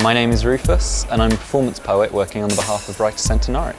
My name is Rufus and I'm a performance poet working on the behalf of writer Centenary.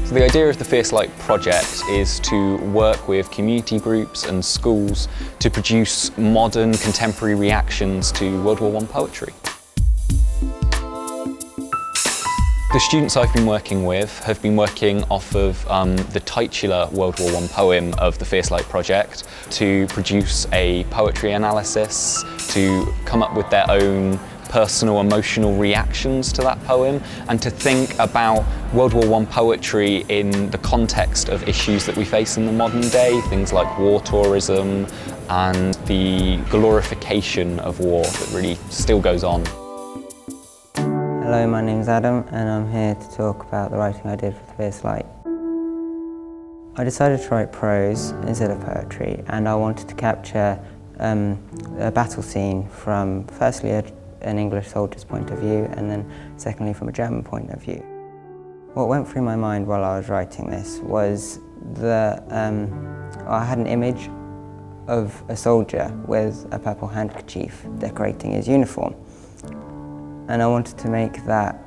So the idea of the Fierce Light project is to work with community groups and schools to produce modern, contemporary reactions to World War I poetry. The students I've been working with have been working off of the titular World War I poem of the Fierce Light project to produce a poetry analysis, to come up with their own personal emotional reactions to that poem, and to think about World War I poetry in the context of issues that we face in the modern day, things like war tourism and the glorification of war that really still goes on. Hello, my name's Adam and I'm here to talk about the writing I did for the Fierce Light. I decided to write prose instead of poetry, and I wanted to capture a battle scene from firstly an English soldier's point of view and then secondly from a German point of view. What went through my mind while I was writing this was that I had an image of a soldier with a purple handkerchief decorating his uniform. And I wanted to make that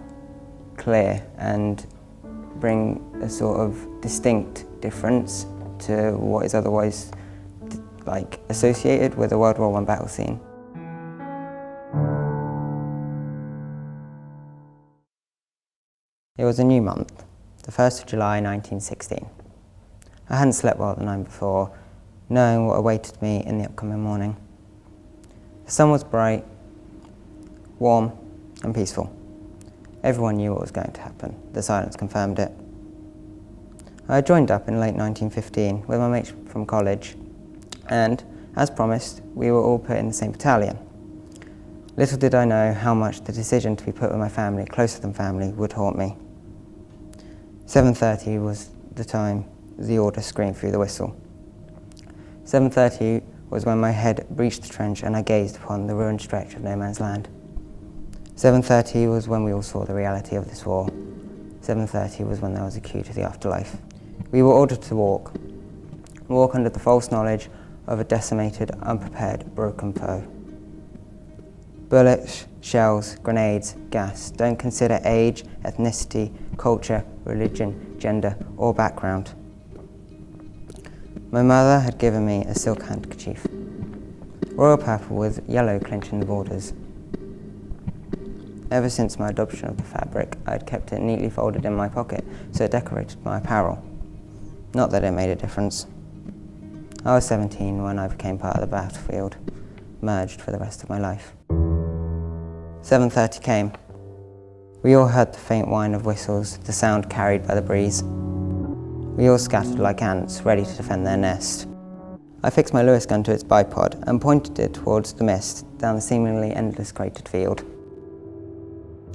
clear and bring a sort of distinct difference to what is otherwise associated with a World War I battle scene. It was a new month, the 1st of July 1916. I hadn't slept well the night before, knowing what awaited me in the upcoming morning. The sun was bright, warm, and peaceful. Everyone knew what was going to happen. The silence confirmed it. I had joined up in late 1915 with my mates from college, and, as promised, we were all put in the same battalion. Little did I know how much the decision to be put with my family, closer than family, would haunt me. 7:30 was the time the order screamed through the whistle. 7:30 was when my head breached the trench and I gazed upon the ruined stretch of no man's land. 7:30 was when we all saw the reality of this war. 7:30 was when there was a cue to the afterlife. We were ordered to walk under the false knowledge of a decimated, unprepared, broken foe. Bullets, shells, grenades, gas don't consider age, ethnicity, culture, religion, gender, or background. My mother had given me a silk handkerchief, royal purple with yellow clinching the borders. Ever since my adoption of the fabric, I had kept it neatly folded in my pocket so it decorated my apparel. Not that it made a difference. I was 17 when I became part of the battlefield, merged for the rest of my life. 7:30 came. We all heard the faint whine of whistles, the sound carried by the breeze. We all scattered like ants, ready to defend their nest. I fixed my Lewis gun to its bipod and pointed it towards the mist down the seemingly endless cratered field.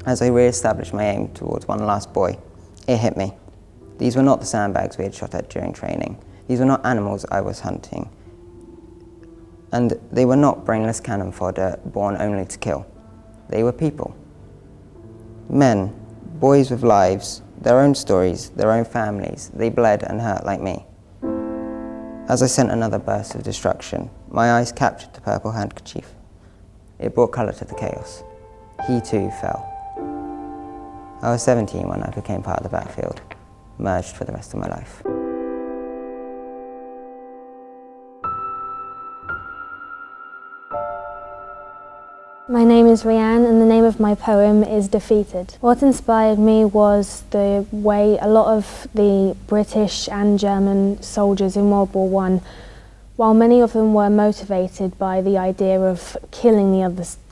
As I re-established my aim towards one last boy, it hit me. These were not the sandbags we had shot at during training. These were not animals I was hunting. And they were not brainless cannon fodder born only to kill. They were people. Men, boys with lives, their own stories, their own families. They bled and hurt like me. As I sent another burst of destruction, my eyes captured the purple handkerchief. It brought colour to the chaos. He too fell. I was 17 when I became part of the battlefield, merged for the rest of my life. My name is Rhyann and the name of my poem is Defeated. What inspired me was the way a lot of the British and German soldiers in World War I, while many of them were motivated by the idea of killing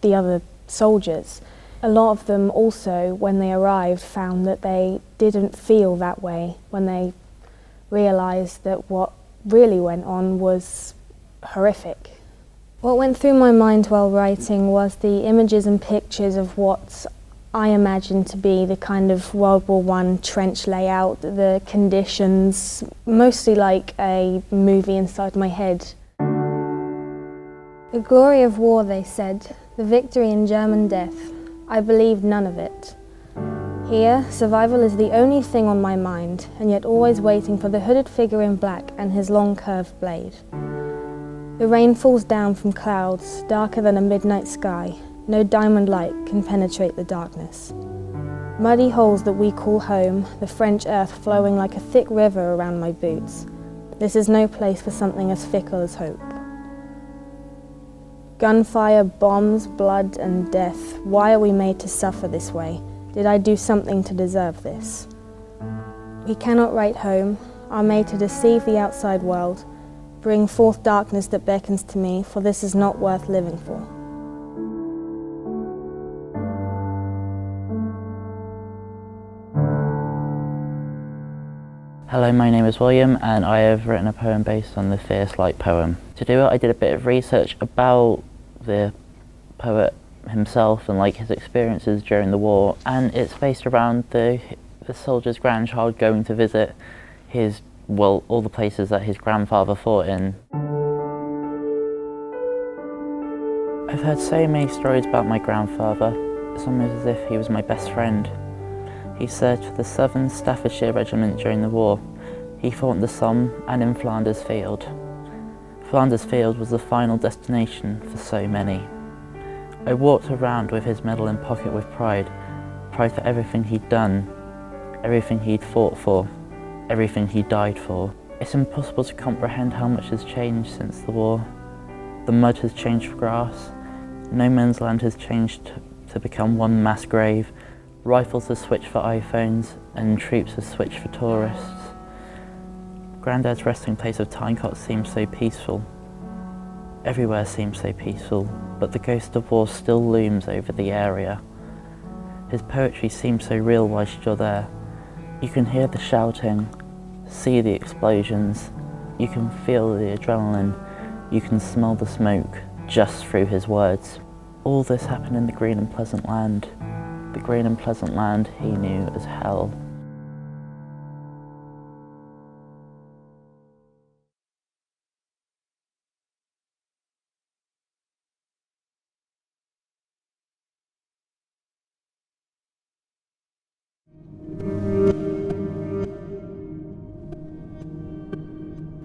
the other soldiers, a lot of them also, when they arrived, found that they didn't feel that way when they realised that what really went on was horrific. What went through my mind while writing was the images and pictures of what I imagined to be the kind of World War I trench layout, the conditions, mostly like a movie inside my head. The glory of war, they said, the victory in German death. I believed none of it. Here, survival is the only thing on my mind, and yet always waiting for the hooded figure in black and his long curved blade. The rain falls down from clouds, darker than a midnight sky, No diamond light can penetrate the darkness. Muddy holes that we call home, the French earth flowing like a thick river around my boots. This is no place for something as fickle as hope. Gunfire, bombs, blood and death. Why are we made to suffer this way? Did I do something to deserve this? We cannot write home, are made to deceive the outside world, bring forth darkness that beckons to me, for this is not worth living for. Hello, my name is William and I have written a poem based on the Fierce Light poem. To do it, I did a bit of research about the poet himself and his experiences during the war, and it's based around the soldier's grandchild going to visit all the places that his grandfather fought in. I've heard so many stories about my grandfather. It's almost as if he was my best friend. He served for the 7th Staffordshire Regiment during the war. He fought in the Somme and in Flanders Field. Flanders Field was the final destination for so many. I walked around with his medal in pocket with pride for everything he'd done, everything he'd fought for, everything he died for. It's impossible to comprehend how much has changed since the war. The mud has changed for grass, no man's land has changed to become one mass grave. Rifles have switched for iPhones and troops have switched for tourists. Grandad's resting place of Tyncott seems so peaceful. Everywhere seems so peaceful, but the ghost of war still looms over the area. His poetry seems so real whilst you're there. You can hear the shouting, see the explosions, you can feel the adrenaline, you can smell the smoke just through his words. All this happened in the green and pleasant land. The green and pleasant land he knew as hell.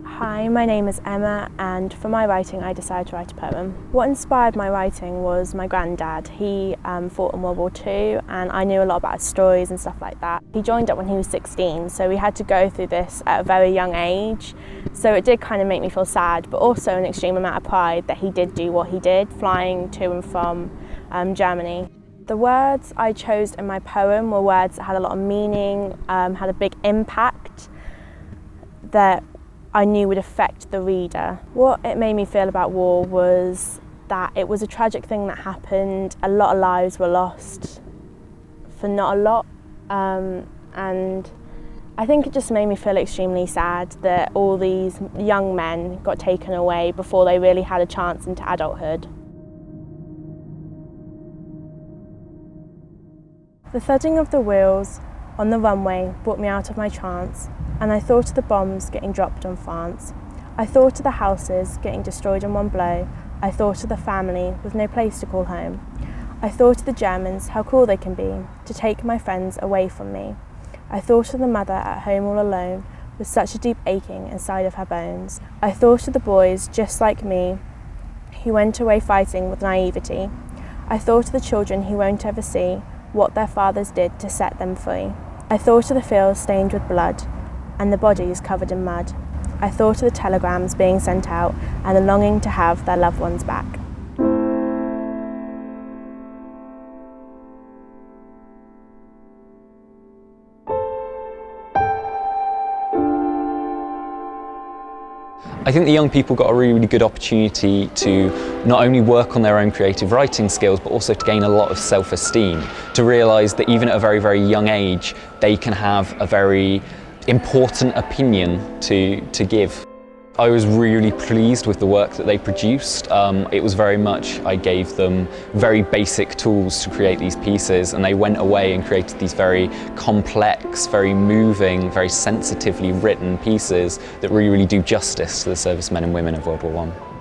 Hi, my name is Emma, and for my writing I decided to write a poem. What inspired my writing was my granddad. He fought in World War II and I knew a lot about his stories and stuff like that. He joined up when he was 16, so we had to go through this at a very young age. So it did kind of make me feel sad, but also an extreme amount of pride that he did do what he did, flying to and from Germany. The words I chose in my poem were words that had a lot of meaning, had a big impact, that I knew would affect the reader. What it made me feel about war was that it was a tragic thing that happened. A lot of lives were lost for not a lot, and I think it just made me feel extremely sad that all these young men got taken away before they really had a chance into adulthood. The thudding of the wheels on the runway brought me out of my trance, and I thought of the bombs getting dropped on France. I thought of the houses getting destroyed in one blow. I thought of the family with no place to call home. I thought of the Germans, how cruel they can be, to take my friends away from me. I thought of the mother at home all alone, with such a deep aching inside of her bones. I thought of the boys just like me, who went away fighting with naivety. I thought of the children who won't ever see what their fathers did to set them free. I thought of the fields stained with blood, and the bodies covered in mud. I thought of the telegrams being sent out and the longing to have their loved ones back. I think the young people got a really good opportunity to not only work on their own creative writing skills, but also to gain a lot of self-esteem, to realise that even at a very, very young age, they can have a very important opinion to give. I was really pleased with the work that they produced. It was very much, I gave them very basic tools to create these pieces, and they went away and created these very complex, very moving, very sensitively written pieces that really do justice to the servicemen and women of World War I.